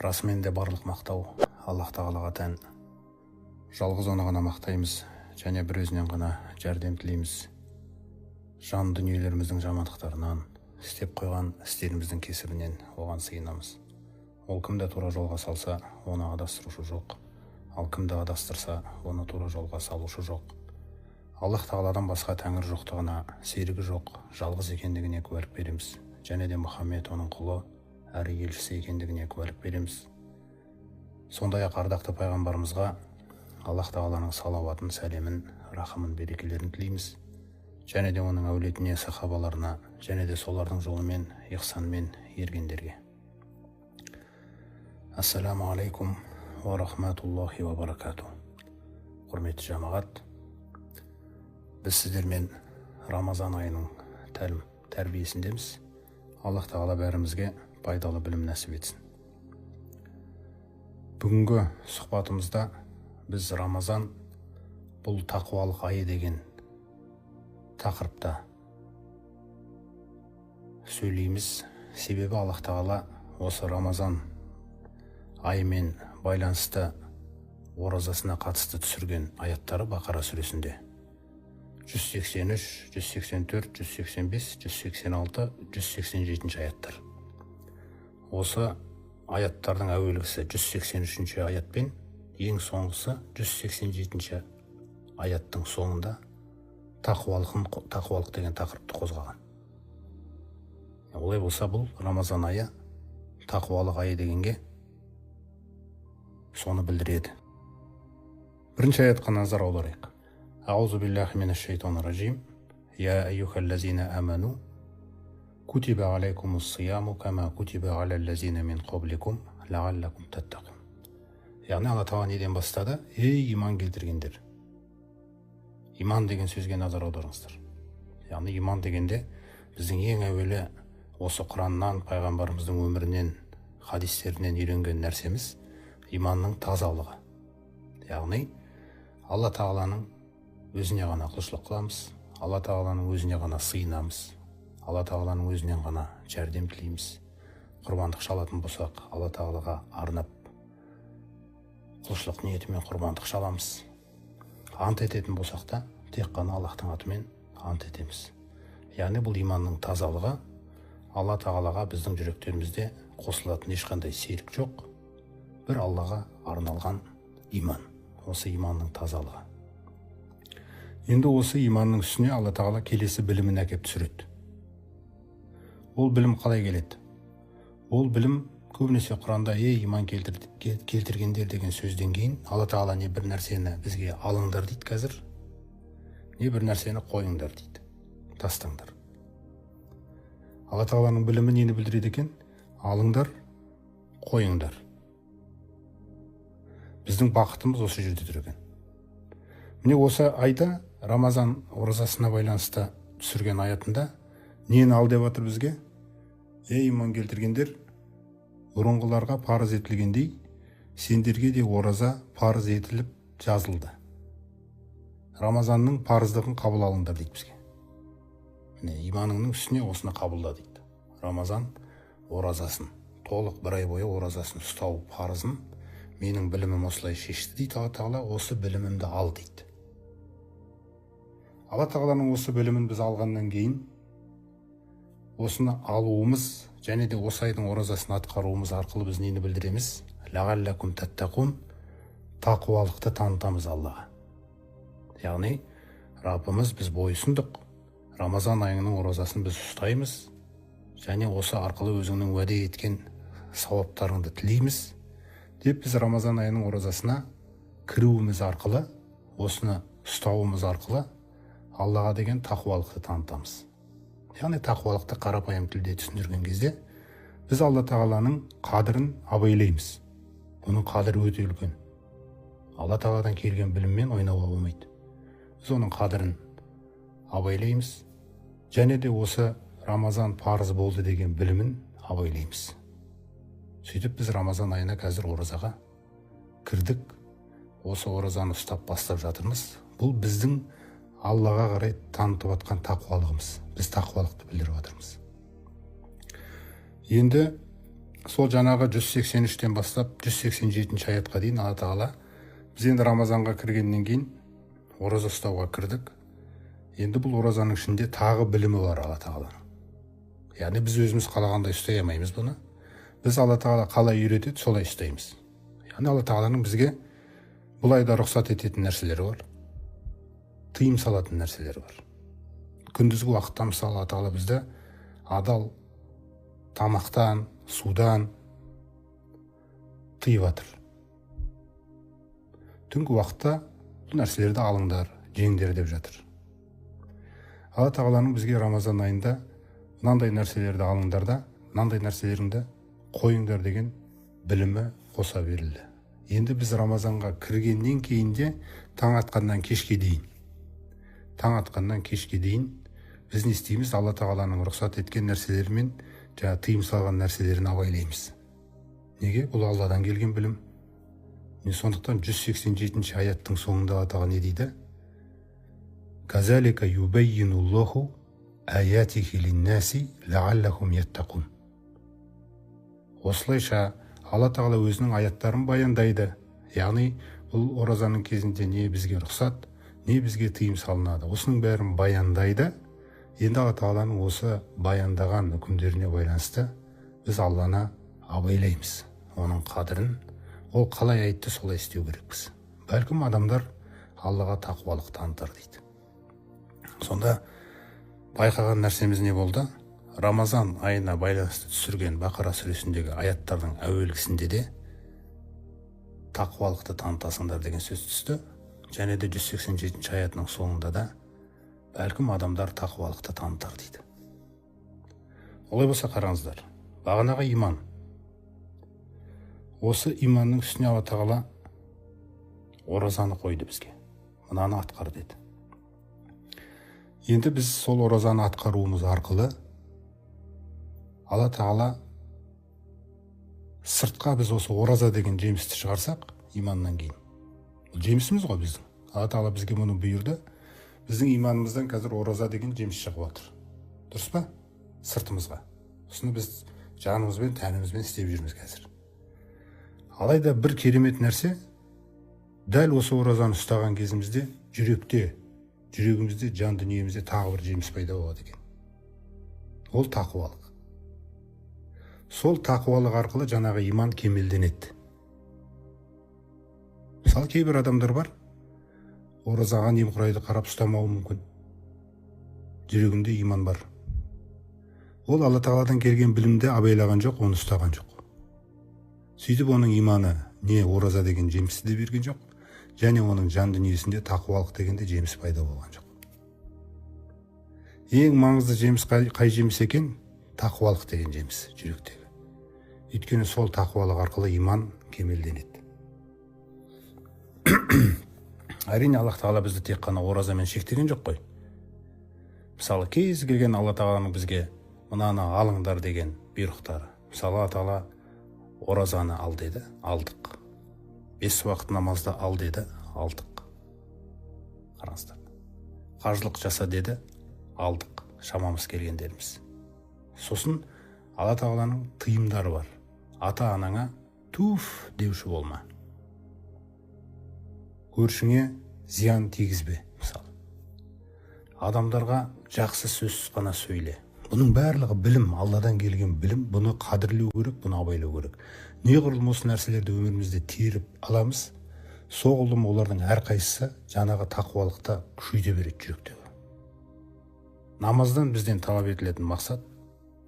Расымен де барлық мақтау Аллах тағалаға тән. Жалғыз оны ғана мақтаймыз және бір өзінен ғана жәрдем тілейміз. Жан дүниелеріміздің жамандықтарынан, істеп қойған істеріміздің кесірінен оған сыйынамыз. Ол кімді тура жолға салса, оны адастырушы жоқ. Ал кімді адастырса, оны тура жолға салушы жоқ. Аллах тағаладан басқа тәңір жоқтығына, серігі жоқ, жалғыз екендігіне куәлік береміз. Және де Мұхаммед оның құлы, әрі елшісі екендігіне куәлік береміз. Сондай-ақ ардақты пайғамбарымызға Аллах тағаланың салауатын, сәлемін, рахымын, берекелерін тілейміз. Және де оның әулетіне, сахабаларына, және де солардың жолымен, ихсанмен ергендерге. Ассаламу алейкум ва рахматуллахи ва баракату. Құрметті жамағат, біз сіздермен Рамазан айының тәрбиесіндеміз. Аллах тағала бәрімізге пайдалы білім нәсіп етсін. Бүгінгі сұхбатымызда біз Рамазан бұл тақуалық айы деген тақырыпта сөйлейміз. Себебі Аллах тағала осы Рамазан айымен байланысты оразасына қатысты түсірген аяттары Бақара сүресінде 183, 184, 185, 186, 187 аяттар. Осы аяттардың әуелгісі 183 аятпен, ең соңғысы 187 аяттың соңында тақуалық деген тақырыпты қозғаған. Олай болса, бұл Рамазан айы тақуалық айы дегенге соны білдіреді. Бірінші аятқа назар аударайық. Аузу биллахи минаш шайтанир ражим. Я айюхаллазина аману кутиба алейкумус сияму кама кутиба алаллазина мин qablikum лааллакум таттақун. Яғни Алла тағала неден бастады? Ей иман келтіргендер. Иман деген сөзге назар аударыңыздар. Яғни иман дегенде біздің ең әуелі осы Құраннан, пайғамбарымыздың өмірінен, хадистерінен үйренген нәрсеміз иманның тазалығы. Яғни Алла тағаланың өзіне ғана құлшылық қыламыз, Алла тағаланың өзіне ғана сыйынамыз, Алла тағаланың өзінен ғана жәрдем тілейміз. Құрбандық шалатын болсақ, Алла тағалаға арнап құлшылық ниетімен құрбандық шаламыз. Ант ететін болсақ та, тек қана Аллахтың атымен ант етеміз. Яғни бұл иманның тазалығы, Алла тағалаға біздің жүректерімізде қосылатын ешқандай серік жоқ. Бір Аллаға арналған иман. Осы иманның тазалығы. Енді осы иманның үстіне Алла тағала келесі білімін әкеп түсіреді. Ол білім қалай келеді? Ол білім көбінесе Құранда иман келтіргендер деген сөзден кейін Алла тағала не бір нәрсені бізге алыңдар дейді қазір, не бір нәрсені қойыңдар дейді, тастаңдар. Алла тағаланың білімі нені білдіреді екен? Алыңдар, қойыңдар. Біздің бақытымыз осы жерде тұр екен. Міне осы айда Рамазан оразасына байланысты түсірген аятында нені ал деп жатыр бізге? Иман келтіргендер, бұрынғыларға парыз етілгендей, сендерге де ораза парыз етіліп жазылды. Рамазанның парыздығын қабыл алыңдар дейді бізге. Міне иманыңның үстіне осыны қабылда дейді. Рамазан оразасын, толық бір ай бойы оразасын ұстау парызын менің білімім осылай шешті дейді Алла тағала, осы білімімді ал дейді. Алла тағаланың осы білімін біз алғаннан кейін, осыны алуымыз және де осы айдың оразасын атқаруымыз арқылы біз нені білдіреміз? Лааллакум таттақун, тақуалықты танытамыз Аллаға. Яғни Раббымыз біз бойұсындық, Рамазан айының оразасын біз ұстаймыз және осы арқылы өзіңнің уәде еткен сауаптарыңды тілейміз деп біз Рамазан айының оразасына кіруіміз арқылы, осыны ұстауымыз арқылы Аллаға деген тақуалықты танытамыз. Яғни тақуалықты қарапайым тілде түсіндірген кезде біз Алла тағаланың қадірін абайлаймыз. Оның қадірі өте үлкен. Алла тағаладан келген біліммен ойнауға болмайды. Біз оның қадірін абайлаймыз және де осы Рамазан парыз болды деген білімін абайлаймыз. Сөйтіп біз Рамазан айына қазір оразаға кірдік. Осы оразаны ұстап бастап жатырмыз. Бұл біздің Аллаға қарай танытып атқан тақуалығымыз. Біз тақуалықты білдіріп жатырмыз. Енді сол жаңағы 183-тен бастап 187-ші аятқа дейін Алла Тағала біз енді Рамазанға кіргеннен кейін ораза ұстауға кірдік. Енді бұл оразаның ішінде тағы білімі бар Алла Тағаланың. Яғни біз өзіміз қалағандай ұстай алмаймыз бұны. Біз Алла Тағала қалай үйретеді, солай ұстаймыз. Яғни Алла Тағаланың бізге бұл айда рұқсат ететін нәрселері бар, тыйым салатын нәрселері бар. Күндізгі уақытта мысалы Алла Тағала бізді адал тамақтан, судан тыйып жатыр. Түнгі уақытта бұл нәрселерді алыңдар, жеңдер деп жатыр. Алла Тағаланың бізге Рамазан айында мынандай нәрселерді алыңдар да, мынандай нәрселеріңді қойыңдар деген білімі қоса берілді. Енді біз Рамазанға кіргеннен кейін де таң атқаннан кешке дейін біз не істейміз? Алла Тағаланың рұқсат еткен нәрселері мен тыйым салған нәрселерін абайлаймыз. Неге? Бұл Алладан келген білім. Сондықтан 187-ші аяттың соңында Алла Тағала не дейді? Казалика юбаййинуллаху аятихи линнаси лааллахум яттақун. Осылайша Алла Тағала өзінің аяттарын баяндайды. Яғни бұл оразаның кезінде не бізге рұқсат, не бізге тыйым салынады. Осының бәрін баяндайды. Енді Алла Тағаланың осы баяндаған үкімдеріне байланысты біз Алланы абайлаймыз. Оның қадірін, ол қалай айтты, солай істеу керекпіз. Бәлкім адамдар Аллаға тақуалық танытар дейді. Сонда байқаған нәрсеміз не болды? Рамазан айына байланысты түсірген Бақара сүресіндегі аяттардың әуелгісінде де тақуалықты танытасыңдар деген сөз түсті. Және де 187-ші аятының соңында да бәлкім адамдар тақуалықты танытар дейді. Олай болса қараңыздар, бағанағы иман. Осы иманның үстіне Алла Тағала оразаны қойды бізге. Мынаны атқар деді. Енді біз сол оразаны атқаруымыз арқылы Алла Тағала сыртқа біз осы ораза деген жемісті шығарсақ, иманнан кейін. Бұл жемісіміз ғой біздің. Алла Тағала бізге мұны бұйырды. Біздің иманымыздан қазір ораза деген жеміс шығып отыр. Дұрыс па? Сыртымызға. Осыны біз жанымызбен, тәнімізбен істеп жүрміз қазір. Алайда бір керемет нәрсе, дәл осы оразаны ұстаған кезімізде жүрегімізде, жан дүниемізде тағы бір жеміс пайда болады екен. Ол тақуалық. Сол тақуалық арқылы жаңағы иман кемелденеді. Мысалы, кейбір адамдар бар, оразаға немқұрайды қарап ұстамауы мүмкін. Жүрегінде иман бар. Ол Алла Тағаладан келген білімді абайлаған жоқ, оны ұстаған жоқ. Сөйтіп оның иманы не ораза деген жемісті де берген жоқ, және оның жан дүниесінде тақуалық дегенде жеміс пайда болған жоқ. Ең маңызды жеміс қай жеміс екен? Тақуалық деген жеміс жүректегі. Өйткені сол тақуалық арқылы иман кемелденеді. Әрине Аллах Тағала бізді тек қана оразамен шектеген жоқ қой. Мысалы, кез келген Алла Тағаланың бізге мынаны алыңдар деген бұйрықтары. Мысалы, Алла Тағала оразаны ал деді, алдық. 5 уақыт намазды ал деді, алдық. Қараңыздар. Қажылық жаса деді, алдық. Шамамыз келгендеріміз. Сосын Алла Тағаланың тыйымдары бар. Ата-анаңа туф деуші болма. Көршіңе зиян тигізбе, мысалы. Адамдарға жақсы сөз ғана сөйле. Бұның барлығы білім, Алладан келген білім. Бұны қадірлеу керек, бұны абайлау керек. Неғұрлым осы нәрселерді өмірімізде теріп аламыз, соғұрлым олардың әрқайсысы жаңағы тақуалықта күшейте береді жүректегі. Намаздан бізден талап етілетін мақсат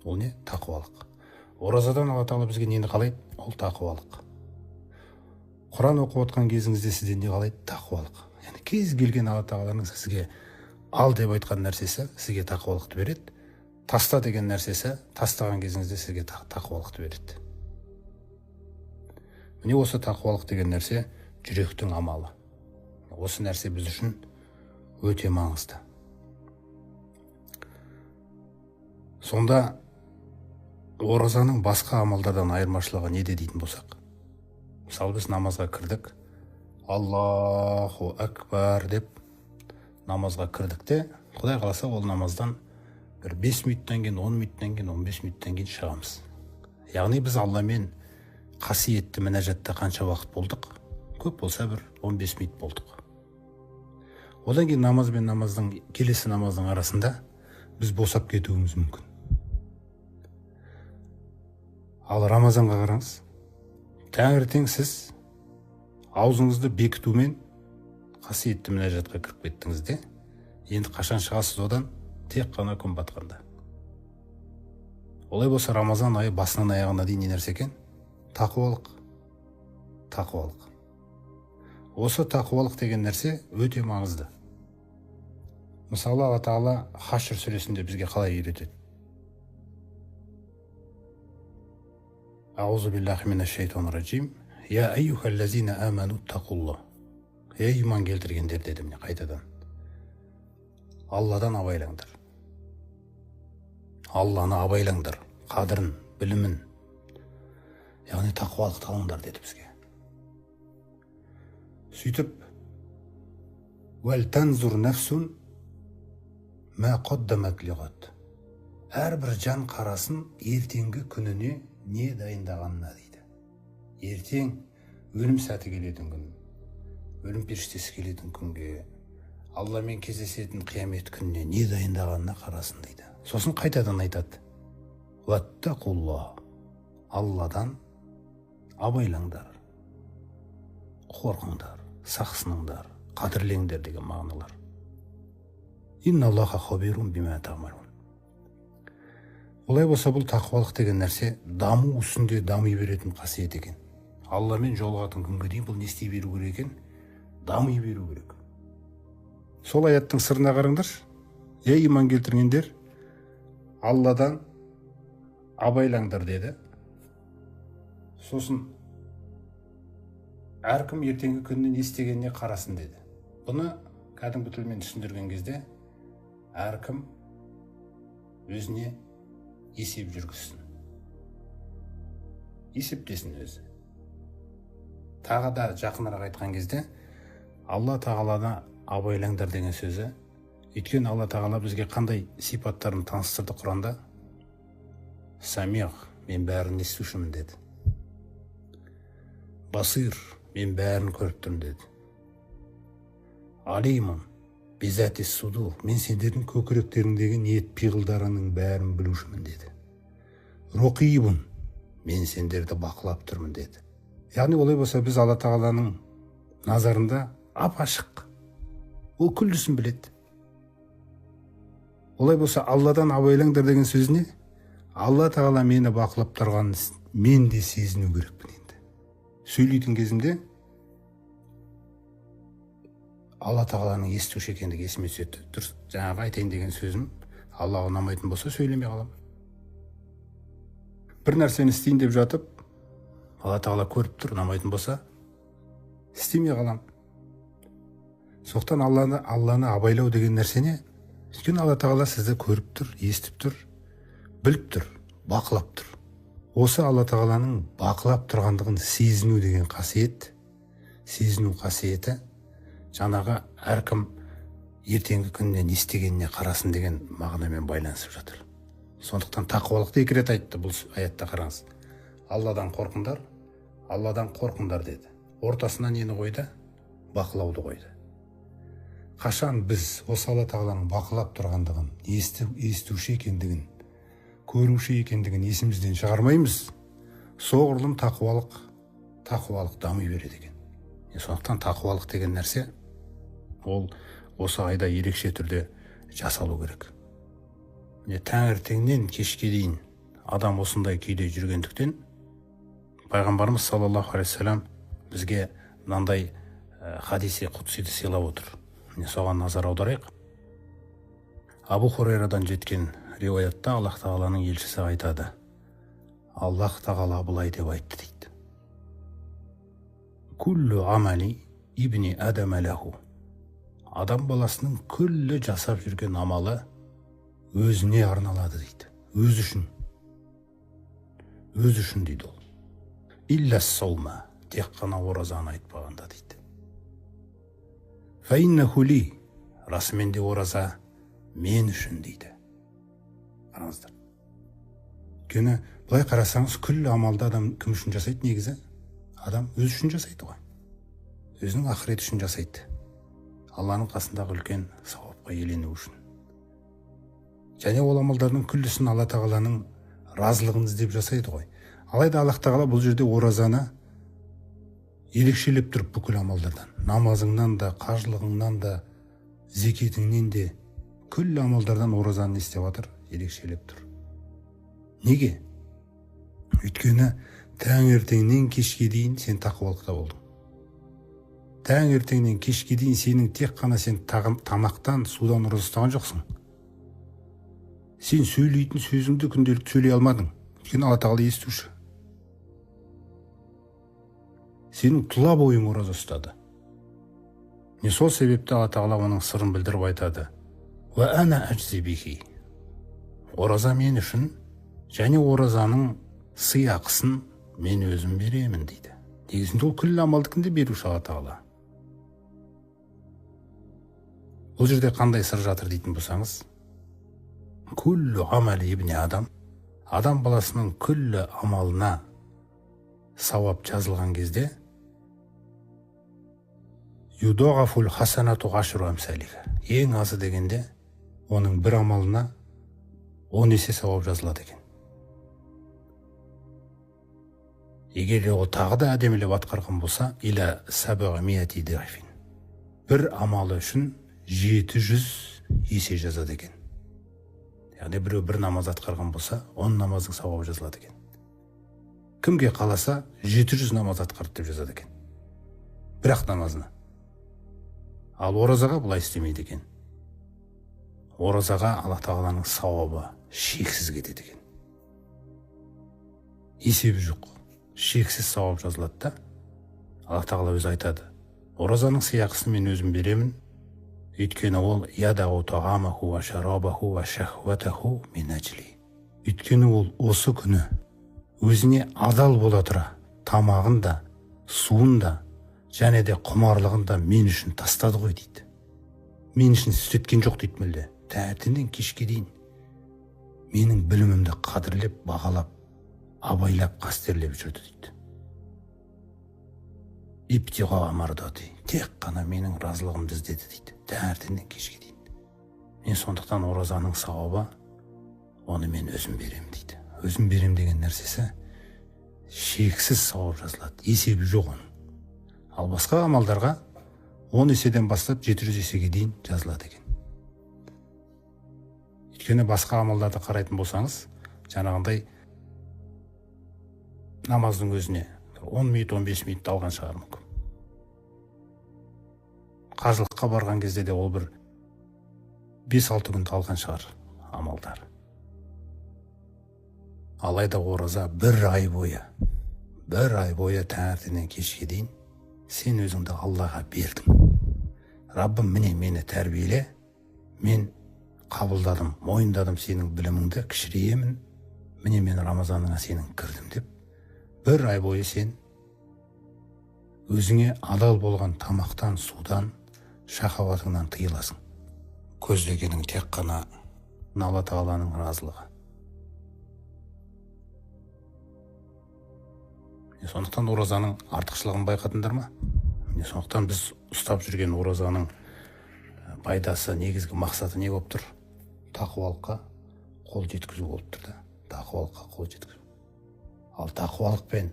ол не? Тақуалық. Оразадан Алла Тағала бізге нені қалайды? Ол тақуалық. Құран оқып отқан кезіңізде сізден не қалайды? Тақуалық. Яғни кез келген Алла Тағаланың сізге ал деп айтқан нәрсесі сізге тақуалықты береді. Таста деген нәрсесі тастаған кезіңізде сізге тақуалықты береді. Міне осы тақуалық деген нәрсе жүректің амалы. Осы нәрсе біз үшін өте маңызды. Сонда оразаның басқа амалдардан айырмашылығы неде дейтін болсақ? Мысалы, біз намазға кірдік, Аллаху Акбар деп намазға кірдік те, Құдай қаласа ол намаздан бір 5 минуттан кейін, 10 минуттан кейін, 15 минуттан кейін шығамыз. Яғни біз Алламен қасиетті мінәжатта қанша уақыт болдық? Көп болса бір 15 минут болдық. Одан кейін намаз бен келесі намаздың арасында біз босап кетуіміз мүмкін. Ал Рамазанға қараңыз, таңертең сіз аузыңызды бекітумен қасиетті мінәжатқа кіріп кеттіңіз де, енді қашан шығасыз одан? Тек қана күн батқанда. Олай болса Рамазан айы басынан аяғына дейін не нәрсе екен? Тақуалық. Осы тақуалық деген нәрсе өте маңызды. Мысалы, Алла Тағала Хашр сүресінде бізге қалай үйретеді? Аузу биллахи минаш шайтанир раджим. Я айюхаллазина аману тақулла. Ей иман келтіргендер, деді міне қайтадан. Алладан абайлаңдар. Алланы абайлаңдар, қадірін, білімін. Яғни тақуалықты алыңдар деді бізге. Сөйтіп, «Вәл танзур нәфсун мә қаддамат лиғат». Әрбір жан қарасын ертеңгі күніне не дайындағанына дейді. Ертең өлім сәті келетін күн, өлім періштесі келетін күнге, Алламен кездесетін қиямет күніне не дайындағанына қарасын дейді. Сосын қайтадан айтады: «Ваттақулла». Алладан абайлаңдар, қорқыңдар, сақсыныңдар, қадірлеңдер деген мағыналар. Инналлаха хабирун бима таъмалун. Олай болса, бұл тақуалық деген нәрсе даму үстінде дами беретін қасиет екен. Алламен жолығатын күнге дейін бұл не істей беру керек екен? Дами беру керек. Сол аяттың сырына қараңдаршы. Ей иман келтіргендер, Алладан абайлаңдар деді. Сосын әркім ертеңгі күннен не істегеніне қарасын деді. Бұны кәдімгі тілмен түсіндірген кезде әркім өзіне есеп жүргізсін. Есептесін өзі. Тағы да жақынырақ айтқан кезде Алла Тағаланы абайлаңдар деген сөзі, өйткені Алла Тағала бізге қандай сипаттарын таныстырды Құранда? Самиғ, мен бәрін естушімін деді. Басир, мен бәрін көріп тұрмын деді. Алимун, бизати суду, мен сендердің көкіректеріңдегі ниет пиғылдарының бәрін білушімін деді. Рақибун, мен сендерді бақылап тұрмын деді. Яғни олай болса, біз Алла Тағаланың назарында ап-ашық. Ол күллісін біледі. Олай болса, Алладан абайлаңдар деген сөзіне, Алла Тағала мені бақылап тұрғанын мен де сезіну керекпін енді. Сөйлейтін кезімде Алла Тағаланың естуші екендігі есіме түседі. Дұрыс, жаңағы айтайын деген сөзім Аллаға ұнамайтын болса сөйлемей қаламын. Бір нәрсені істейін деп жатып, Алла Тағала көріп тұр, ұнамайтын болса істемей қаламын. Соқтан Алланы абайлау деген нәрсене, өйткені Алла Тағала сізді көріп тұр, естіп тұр, біліп тұр, бақылап тұр. Осы Алла Тағаланың бақылап тұрғандығын сезіну деген қасиет, сезіну қасиеті, жаңағы әркім ертеңгі күніне не істегеніне қарасын деген мағынамен байланысып жатыр. Сондықтан тақуалықты екі рет айтты бұл аятта, қараңыз. Алладан қорқыңдар деді. Ортасына нені қойды? Бақылауды қойды. Қашан біз осы Алла Тағаланың бақылап тұрғандығын, естуші екендігін, көруші екендігін есімізден шығармаймыз, соғұрлым тақуалық дами береді екен. Сондықтан тақуалық деген нәрсе ол осы айда ерекше түрде жасалу керек. Таңертеңнен кешке дейін адам осындай күйде жүргендіктен пайғамбарымыз саллаллаху алейхи вассалам бізге мынандай хадиси құдсиді сыйлап отыр. Соған назар аударайық. Абу Хурайрадан жеткен риуаятта Аллах Тағаланың елшісі айтады: Аллах Тағала былай деп айтты дейді. Күллі амали ибни адам лаху. Адам баласының күллі жасап жүрген амалы өзіне арналады дейді. Өз үшін дейді ол. Илля саума, тек қана оразаны айтпағанда дейді. Фаиннаху ли, расымен де ораза мен үшін дейді. Қараңыздар. Өйткені былай қарасаңыз күллі амалды адам кім үшін жасайды негізі? Адам өз үшін жасайды ғой. Өзінің ақырет үшін жасайды. Алланың қасындағы үлкен сауапқа елену үшін. Және ол амалдардың күллісін Алла тағаланың разылығын іздеп жасайды ғой. Алайда Аллах тағала бұл жерде оразаны ерекшелеп тұрып бүкіл амалдардан, намазыңнан да, қажылығыңнан да, зекетіңнен де, күллі амалдардан оразаны не істеп жатыр? Ерекшелеп тұр. Неге? Өйткені таңертеңнен кешке дейін сен тақуалықта болдың. Таңертеңнен кешке дейін сенің тек қана сен тамақтан, судан ораза ұстаған жоқсың. Сен сөйлейтін сөзіңді күнделікті сөйлей алмадың. Өйткені Алла тағала естуші. Сенің тұла бойың ораза ұстады. Не сол себепті Алла тағала оның сырын білдіріп айтады. Ва ана ажзи бихи. Ораза мен үшін, және оразаның сыйақысын мен өзім беремін дейді. Негізінде ол күллі амалдыкінде беруші Алла тағала. Бұл жерде қандай сыр жатыр дейтін болсаңыз, күллі амали ибн адам, адам баласының күллі амалына сауап жазылған кезде, юдоғафул хасанату ғашру амсалиха. Ең азы дегенде, оның бір амалына 10 есе сауап жазылады екен. Егер ол тағы да әдемілеп атқарған болса, иля сабаға мияти дағифин. Бір амалы үшін 700 есе жазады екен. Яғни біреу бір намаз атқарған болса, 10 намаздың сауабы жазылады екен. Кімге қаласа 700 намаз атқарды деп жазады екен. Бірақ намазына. Ал оразаға бұлай істемейді екен. Оразаға Алла тағаланың сауабы шексіз кетеді екен. Есебі жоқ. Шексіз сауап жазылады да, Алла тағала өзі айтады. Оразаның сыйақысын мен өзім беремін. Өйткені ол ядау тағамаху ва шарабаху ва шахватаху мин ажли. Өйткені ол осы күні өзіне адал бола тұра, тамағын да, суын да, және де құмарлығын да мен үшін тастады ғой дейді. Мен үшін істеткен жоқ дейді мүлде. Таңертеңнен кешке дейін менің білімімді қадірлеп, бағалап, абайлап, қастерлеп жүрді дейді. Иптиға мардати, тек қана менің разылығымды іздеді дейді. Таңертеңнен кешке дейін. Мен сондықтан оразаның сауабы, оны мен өзім берем дейді. Өзім берем деген нәрсесі шексіз сауап жазылады. Есебі жоқ оның. Ал басқа амалдарға 10 еседен бастап 700 есеге дейін жазылады екен. Өйткені басқа амалдарды қарайтын болсаңыз, жаңағындай намаздың өзіне 10 минут, 15 минут алған шығар мүмкін. Қажылыққа барған кезде де ол бір 5-6 күнді алған шығар амалдар. Алайда ораза бір ай бойы таңертеңнен кешке дейін сен өзіңді Аллаға бердің. Раббым, міне мені тәрбиеле, мен қабылдадым, мойындадым сенің біліміңді, кішірейемін, міне мен Рамазаныңа сенің кірдім деп, бір ай бойы сен өзіңе адал болған тамақтан, судан, шахаватыңнан тыйыласың. Көздегенің тек қана Алла тағаланың разылығы. Сондықтан оразаның артықшылығын байқадыңдар ма? Сондықтан біз ұстап жүрген оразаның пайдасы, негізгі мақсаты не болып тұр? Тақуалыққа қол жеткізу болып тұр да. Тақуалыққа қол жеткізу. Ал тақуалық пен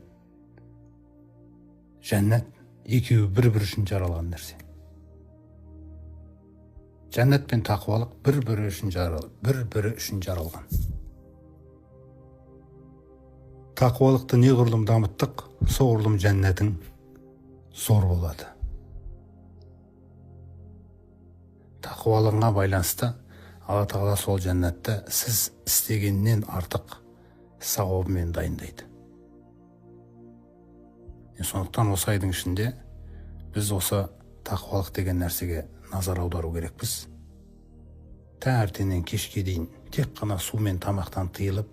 жәннат екеуі бір-бір үшін жаралған нәрсе. Жәннат пен тақуалық бір-бірі үшін жаралған. Тақуалықты неғұрлым дамыттық, соғұрлым жәннатың зор болады. Тақуалығыңа байланысты Алла тағала сол жәннатты сіз істегеннен артық сауабымен дайындайды. Сондықтан осы айдың ішінде біз осы тақуалық деген нәрсеге назар аудару керекпіз. Таңертеңнен кешке дейін тек қана су мен тамақтан тыйылып,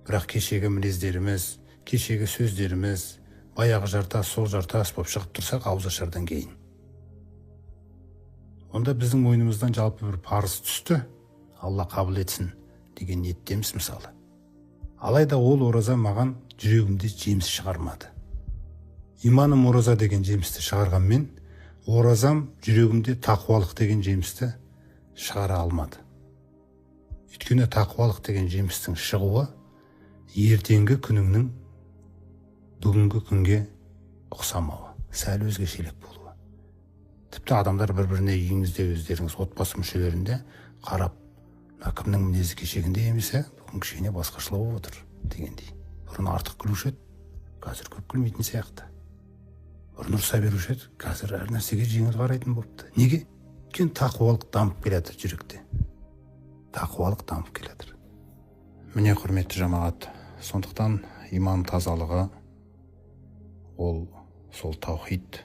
бірақ кешегі мінездеріміз, кешегі сөздеріміз баяғы жартас, сол жартас болып шығып тұрсақ ауызашардан кейін. Онда біздің мойнымыздан жалпы бір парыз түсті, Алла қабыл етсін деген ниеттеміз мысалы. Алайда ол ораза маған жүрегімде жеміс шығармады. Иманым ораза деген жемісті шығарғанмен, оразам жүрегімде тақуалық деген жемісті шығара алмады. Өйткені тақуалық деген жемістің шығуы ертеңгі күніңнің бүгінгі күнге ұқсамауы, сәл өзгешелік болуы. Тіпті адамдар бір-біріне үйіңізде өздеріңіз отбасы мүшелерінде қарап, кімнің мінезі кешегінде емесе, бүгін кішкене басқашылау болып отыр дегендей. Бұрын артық күлуші еді, қазір көп күлмейтін сияқты. Бұрын ұрса беруші еді, қазір әр нәрсеге жеңіл қарайтын болыпты. Неге? Өйткені тақуалық дамып келеді жүректе. Тақуалық дамып келеді. Міне, құрметті жамағат, сондықтан иман тазалығы ол сол таухид,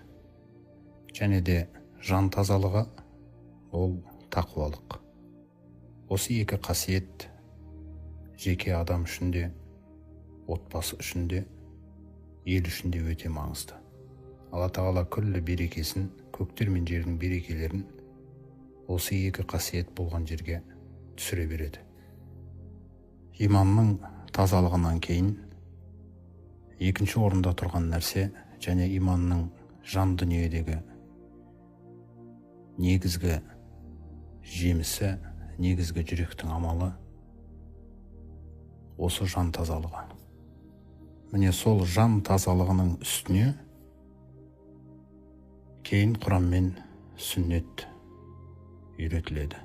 және де жан тазалығы ол тақуалық. Осы екі қасиет жеке адам үшін де, отбасы үшін де, ел үшін де өте маңызды. Алла тағала күллі берекесін, көктер мен жердің берекелерін осы екі қасиет болған жерге түсіре береді. Иманның тазалығынан кейін екінші орында тұрған нәрсе және иманның жан дүниедегі негізгі жемісі, негізгі жүректің амалы осы жан тазалығы. Міне сол жан тазалығының үстіне кейін Құран мен сүннет үйретіледі.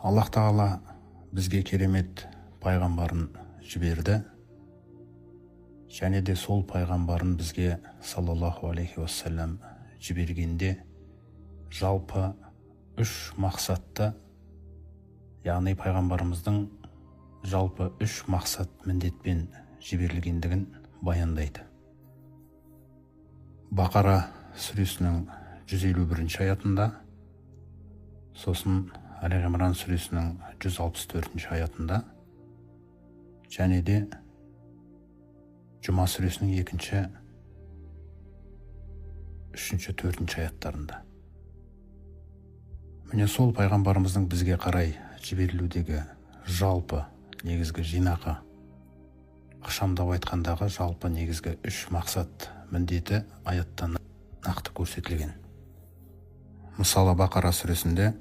Аллах тағала бізге керемет пайғамбарын жіберді, және де сол пайғамбарын бізге саллаллаху алейхи уассалам жібергенде жалпы үш мақсатты, яғни пайғамбарымыздың жалпы үш мақсат міндетпен жіберілгендігін баяндайды. Бақара сүресінің 151 аятында, сосын Али Имран сүресінің 164 аятында, және де Жұма сүресінің 2-ші, 3-ші, 4-ші аяттарында. Міне сол пайғамбарымыздың бізге қарай жіберілудегі жалпы негізгі жинақы, ықшамдап айтқандағы жалпы негізгі үш мақсат міндеті аятта нақты көрсетілген. Мысалы Бақара сүресінде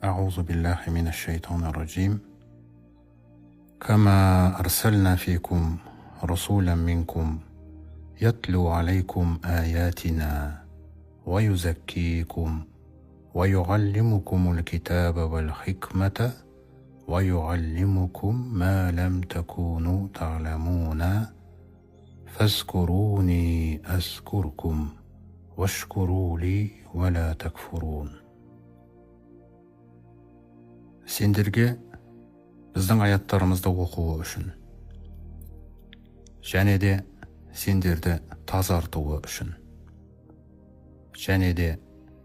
Аузу биллахи минаш шайтанир раджим. Кама арсална фикум расулан минкум ятлу алейкум аятина ва юзаккикум ва юаллимукумул китаба вал хикмата ва юаллимукум ма лам такуну та'ламуна фазкуруни азкуркум вашкурули ва ла такфурун. Сендерге біздің аяттарымызды оқуы үшін, және де сендерді тазартуы үшін, және де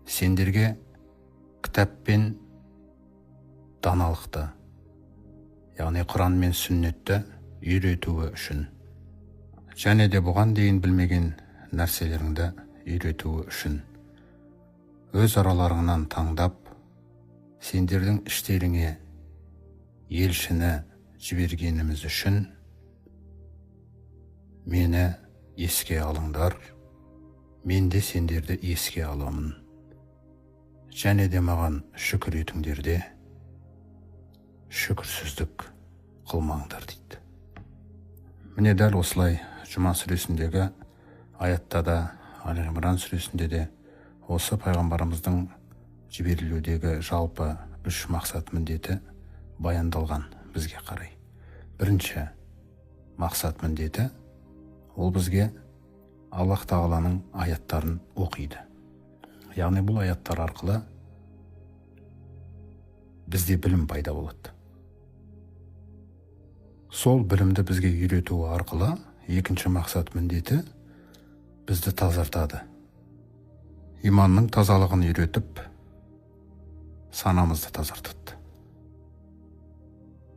сендерге кітап пен даналықты, яғни Құран мен сүннетті үйретуі үшін, және де бұған дейін білмеген нәрселеріңді үйретуі үшін, өз араларыңнан таңдап, сендердің іштеріңе елшіні жібергеніміз үшін мені еске алыңдар, мен де сендерді еске аламын, және де маған шүкір етіңдер де шүкірсіздік қылмаңдар дейді. Міне дәл осылай Жұма сүресіндегі аятта да, Али Имран сүресінде де осы пайғамбарымыздың жіберілудегі жалпы үш мақсат міндеті баяндалған бізге қарай. Бірінші мақсат міндеті ол бізге Аллах тағаланың аяттарын оқиды. Яғни бұл аяттар арқылы бізде білім пайда болады. Сол білімді бізге үйретуі арқылы екінші мақсат міндеті бізді тазартады. Иманның тазалығын үйретіп, санамызды тазартады.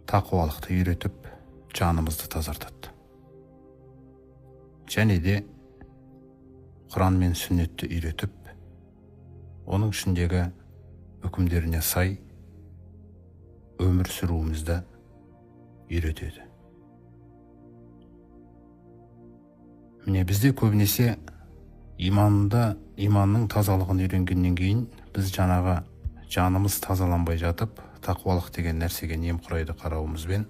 Тақуалықты үйретіп, жанымызды тазартады. Және де Құран мен сүннетті үйретіп, оның ішіндегі үкімдеріне сай өмір сүруімізді үйретеді. Міне бізде көбінесе иманның тазалығын үйренгеннен кейін біз жаңағы жанымыз тазаланбай жатып тақуалық деген нәрсеге немқұрайды қарауымызбен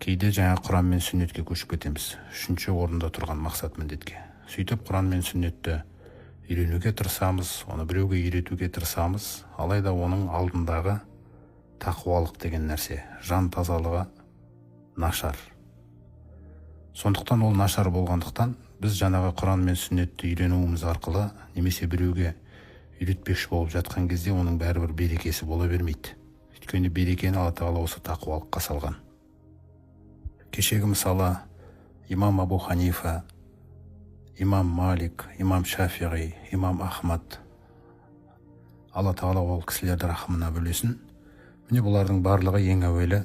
кейде жаңа Құран мен сүннетке көшіп кетеміз. Үшінші орында тұрған мақсат міндетке. Сөйтіп Құран мен сүннетті үйренуге тырысамыз, оны біреуге үйретуге тырысамыз, алайда оның алдындағы тақуалық деген нәрсе, жан тазалығы нашар. Сондықтан ол нашар болғандықтан біз жаңағы Құран мен сүннетті үйренуіміз арқылы немесе біреуге үйретпекші болып жатқан кезде оның бәрібір берекесі бола бермейді. Өйткені берекені Алла Тағала осы тақуалыққа салған. Кешегі мысалы имам Абу Ханифа, имам Малик, имам Шафиғи, имам Ахмад, Алла Тағала ол кісілерді рахымына бөлесін. Міне бұлардың барлығы ең әуелі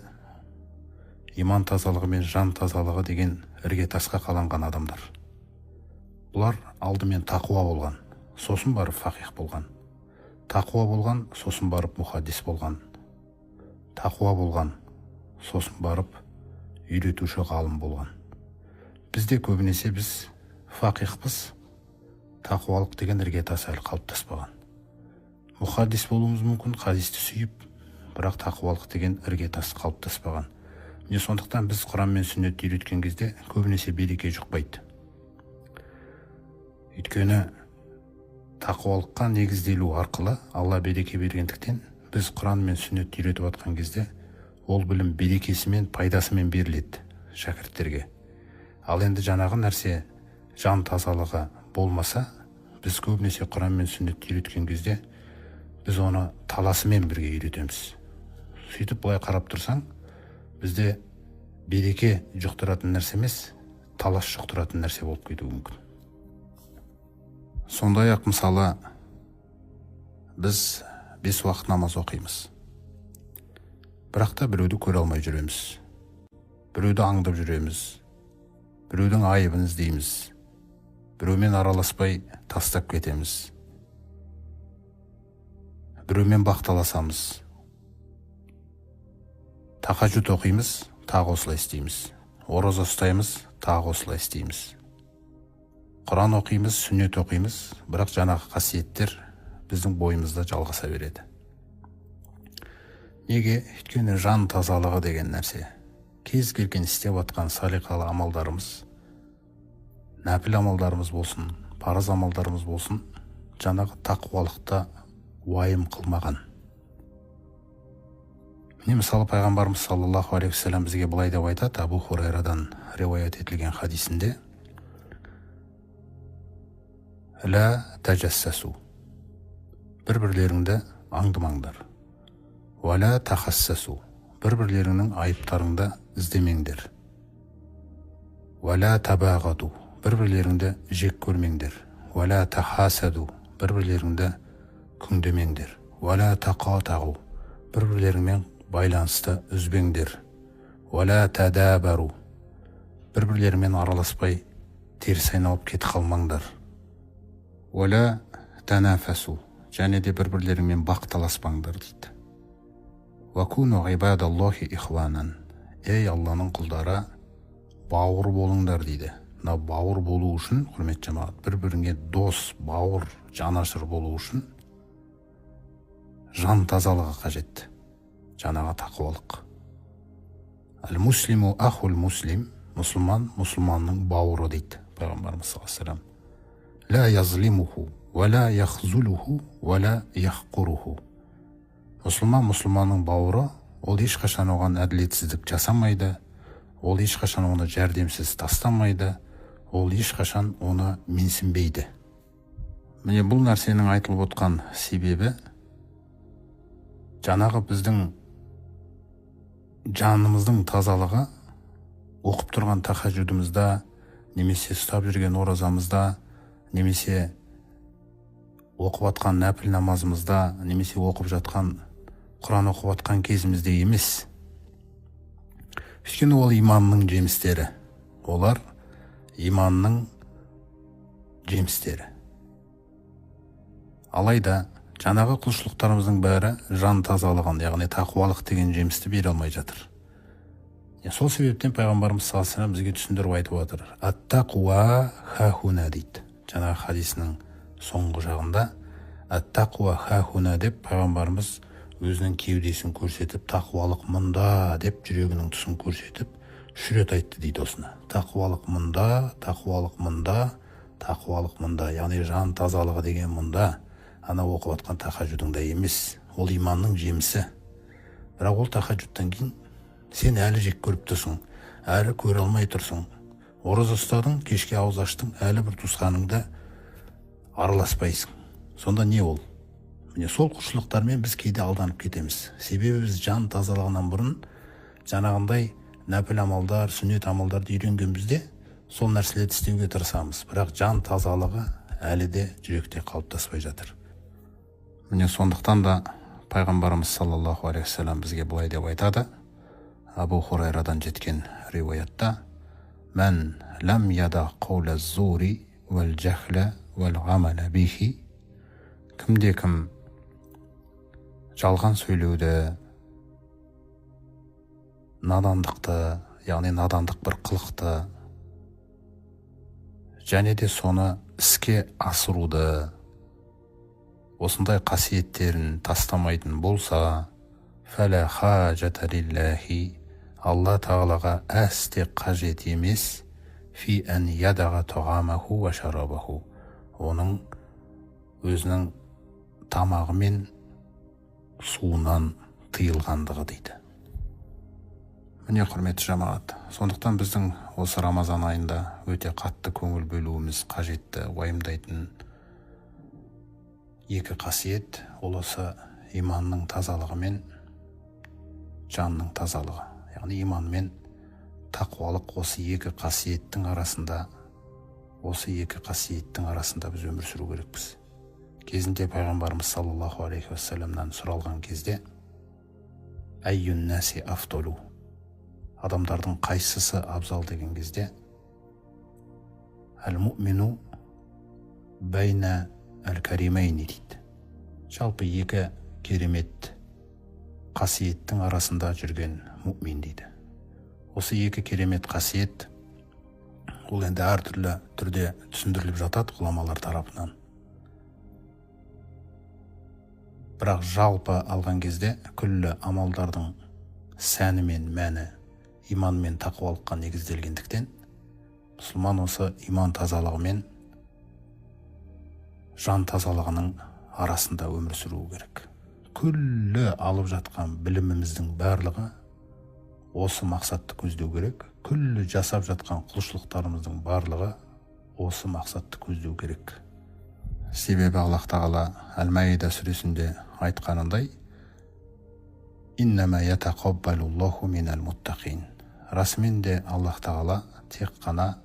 иман тазалығы мен жан тазалығы деген іргетасқа қаланған адамдар. Бұлар алдымен тақуа болған, сосын барып фақих болған. Тақуа болған, сосын барып мұхаддис болған. Тақуа болған, сосын барып үйретуші ғалым болған. Бізде көбінесе біз фақихпыз, тақуалық деген іргетасы әлі қалыптаспаған. Мұхаддис болуымыз мүмкін, хадисті сүйіп, бірақ тақуалық деген іргетасы қалыптаспаған. Міне сондықтан біз Құран мен сүннетті үйреткен кезде көбінесе береке жұқпайды. Өйткені тақуалыққа негізделу арқылы Алла береке бергендіктен біз Құран мен сүннетті үйретіп жатқан кезде ол білім берекесімен, пайдасымен беріледі шәкірттерге. Ал енді жаңағы нәрсе жан тазалығы болмаса, біз көбінесе Құран мен сүннетті үйреткен кезде біз оны таласымен бірге үйретеміз. Сөйтіп былай қарап тұрсаң, бізде береке жұқтыратын нәрсе емес, талас жұқтыратын нәрсе болып кетуі мүмкін. Сондай-ақ мысалы біз 5 уақыт намаз оқимыз. Бірақ та біреуді көре алмай жүреміз. Біреуді аңдып жүреміз. Біреудің айыбын іздейміз. Біреумен араласпай тастап кетеміз. Біреумен бақталасамыз. Тахаджуд оқимыз, тағы осылай істейміз. Ораза ұстаймыз, тағы осылай істейміз. Құран оқимыз, сүннет оқимыз, бірақ жаңағы қасиеттер біздің бойымызда жалғаса береді. Неге? Өйткені жан тазалығы деген нәрсе. Кез келген істеп атқан салиқалы амалдарымыз, нәпіл амалдарымыз болсын, парыз амалдарымыз болсын, жаңағы тақуалықта уайым қылмаған. Міне мысалы пайғамбарымыз саллаллаху алейхи вассалам бізге былай деп айтады, Абу Хурайрадан риуаят етілген хадисінде: «Ла тажассасу». Бір-бірлеріңді аңдымаңдар. «Вала тахассасу». Бір-бірлеріңнің айыптарыңды іздемеңдер. «Вала табағаду». Бір-бірлеріңді жек көрмеңдер. «Вала тахасаду». Бір-бірлеріңді күңдемеңдер. «Вала тақатағу». Бір-бірлеріңмен байланысты үзбеңдер. «Вала тадабару». Бір-бірлерімен араласпай теріс айналып кетіп қалмаңдар. «Вала танафасу». Және де бір-бірлеріңмен бақталаспаңдар дейді. «Вакуну ғибадаллахи ихванан». Ей Алланың құлдары, бауыр болыңдар дейді. Мына бауыр болу үшін, құрметті жамағат, бір-біріңе дос, бауыр, жанашыр болу үшін жан тазалығы қажет. Жаңағы тақуалық. Әл-муслиму ахул муслим. Мұсылман мұсылманның бауыры дейді пайғамбарымыз саллаллаху алейхи ва саллям. Ла язлимуху, ва ла яхзулуху, ва ла яхқуруху. Мұсылман мұсылманның бауыры, ол ешқашан оған әділетсіздік жасамайды, ол ешқашан оны жәрдемсіз тастамайды, ол ешқашан оны менсінбейді. Міне бұл нәрсенің айтылып отқан себебі жаңағы біздің жанымыздың тазалығы оқып тұрған тахаджудымызда, немесе ұстап жүрген оразамызда, немесе оқып атқан нәпіл намазымызда, немесе оқып жатқан Құран оқып атқан кезімізде емес. Өйткені ол иманның жемістері. Олар иманның жемістері. Алайда жаңағы құлшылықтарымыздың бәрі жан тазалығын, яғни тақуалық деген жемісті бере алмай жатыр. Сол себептен пайғамбарымыз саллаллаху алейхи вассалам бізге түсіндіріп айтып отыр. Ат-тақуа хахуна дейді. Жаңағы хадисінің соңғы жағында ат-тақуа хахуна деп пайғамбарымыз өзінің кеудесін көрсетіп, тақуалық мұнда деп жүрегінің тұсын көрсетіп, 3 рет айтты дейді осыны. Тақуалық мұнда, тақуалық мұнда, тақуалық мұнда. Яғни жан тазалығы деген мұнда. Ана оқып жатқан тахаджудыңда емес. Ол иманның жемісі. Бірақ ол тахаджудтан кейін сен әлі жек көріп тұрсың, әлі көре алмай тұрсың. Ораза ұстадың, кешке ауыз аштың, әлі бір туысқаныңда араласпайсың. Сонда не ол? Міне сол құлшылықтармен біз кейде алданып кетеміз. Себебі біз жан тазалығынан бұрын жаңағындай нәпіл амалдар, сүннет амалдарды үйренгенбізде сол нәрселерді істеуге тырысамыз. Бірақ жан тазалығы әлі де жүректе қалыптаспай жатыр. Міне сондықтан да пайғамбарымыз саллаллаху алейхи вассалам бізге былай деп айтады. Абу Хурайрадан жеткен риуаятта: "Мән лам яда қаула зури вәл жахла вәл ғамала бихи". Кімде-кім жалған сөйлеуді, надандықты, яғни надандық бір қылықты, және де соны іске асыруды, осындай қасиеттерін тастамайтын болса, фәлә хаджата лиллахи, Алла тағалаға әсте қажет емес, фи ән ядаға тұғамаху ва шарабаху, оның өзінің тамағы мен суынан тыйылғандығы дейді. Міне құрметті жамағат, сондықтан біздің осы Рамазан айында өте қатты көңіл бөлуіміз қажетті уайымдайтын екі қасиет, ол осы иманның тазалығы мен жанның тазалығы. Яғни иман мен тақуалық осы екі қасиеттің арасында, біз өмір сүру керекпіз. Кезінде пайғамбарымыз саллаллаху алейхи вассаламнан сұралған кезде: "Айюн наси афдалу", адамдардың қайсысы абзал деген кезде: "Әл-муъмину байна әл-каримейни" дейді. Жалпы екі керемет қасиеттің арасында жүрген муъмин дейді. Осы екі керемет қасиет ол енді әртүрлі түрде түсіндіріліп жатады ғұламалар тарапынан. Бірақ жалпы алған кезде күллі амалдардың сәні мен мәні иман мен тақуалыққа негізделгендіктен, мұсылман осы иман тазалығы мен жан тазалығының арасында өмір сүру керек. Күллі алып жатқан біліміміздің барлығы осы мақсатты көздеу керек. Күллі жасап жатқан құлшылықтарымыздың барлығы осы мақсатты көздеу керек. Себебі Аллах тағала Әл-Маида сүресінде айтқанындай: "Иннама ятақаббалуллаху минал муттақин". Расымен де Аллах тағала тек қана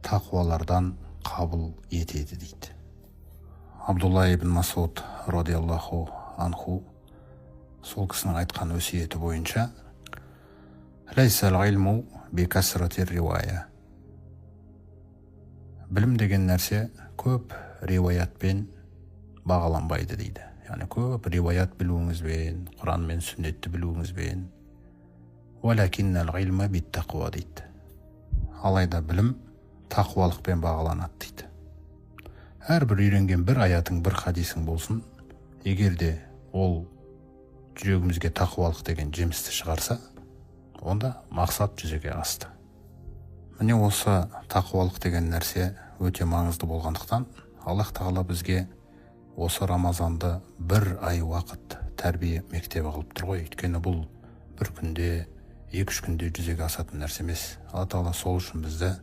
тақуалардан қабыл етеді дейді. Абдулла ибн Масуд радиаллаху анху сол кісінің айтқан өсиеті бойынша: "Лайсал илму бикасрати риуая". Білім деген нәрсе көп риуаятпен бағаланбайды дейді. Яғни көп риуаят білуіңізбен, Құран мен сүннетті білуіңізбен, "Валакиннал илма биттақуа" дейді. Алайда білім тақуалықпен бағаланады дейді. Әрбір үйренген бір аятың, бір хадисің болсын, егер де ол жүрегімізге тақуалық деген жемісті шығарса, онда мақсат жүзеге асты. Міне осы тақуалық деген нәрсе өте маңызды болғандықтан, Аллах тағала бізге осы Рамазанды бір ай уақыт тәрбие мектебі қылып тұр ғой. Өйткені бұл бір күнде, 2-3 күнде жүзеге асатын нәрсе емес. Алла тағала сол үшін бізді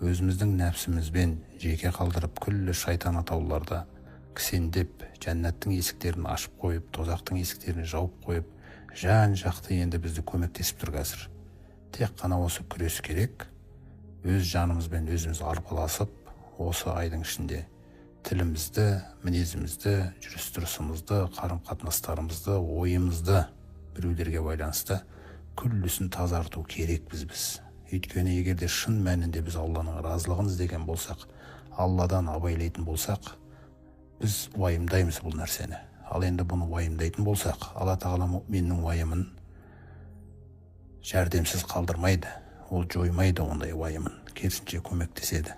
өзіміздің нәпсімізбен жеке қалдырып, күллі шайтан атауларда кісендеп, жәннаттың есіктерін ашып қойып, тозақтың есіктерін жауып қойып, жан-жақты енді бізді көмектесіп тұр қазір. Тек қана осы күрес керек. Өз жанымызбен өзіміз арпаласып, осы айдың ішінде тілімізді, мінезімізді, жүріс-тұрысымызды, қарым-қатынастарымызды, ойымызды біреулерге байланысты күллісін тазарту керекпіз біз. Өйткені егерде шын мәнінде біз Алланың разылығын іздеген болсақ, Алладан абайлайтын болсақ, біз уайымдаймыз бұл нәрсені. Ал енді бұны уайымдайтын болсақ, Алла тағала муъминнің уайымын жәрдемсіз қалдырмайды, ол жоймайды ондай уайымын, керісінше көмектеседі.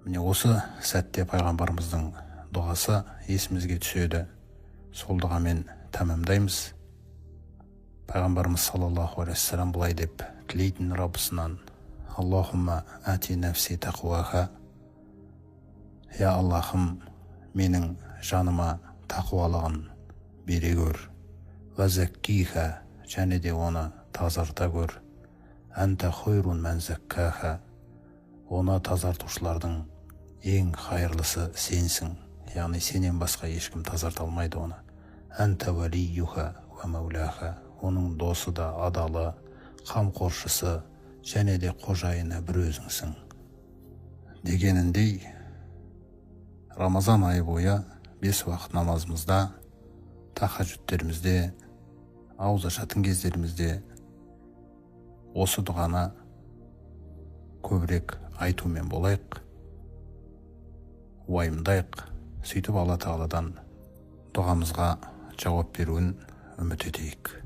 Міне осы сәтте пайғамбарымыздың дұғасы есімізге түседі. Сол дұғамен тәмамдаймыз. Пайғамбарымыз саллаллаху алейхи вассалам былай деп тілейтін Раббысынан: Аллахумма ати нәфси тақуаха. Я Аллахым, менің жаныма тақуалығын бере көр. Ва заккиха, және де оны тазарта көр. Анта хойрун мән заккаха, оны тазартушылардың ең хайырлысы сенсің. Яғни сенен басқа ешкім тазарта алмайды оны. Анта валиюха ва мауляха, оның досы да, адалы, қамқоршысы және де қожайыны бір өзіңсің. Дегеніндей, Рамазан айы бойы 5 уақыт намазымызда, тахаджудтерімізде, ауыз ашатын кездерімізде осы дұғаны көбірек айтумен болайық, уайымдайық, сөйтіп Алла Тағаладан дұғамызға жауап беруін үміт етейік.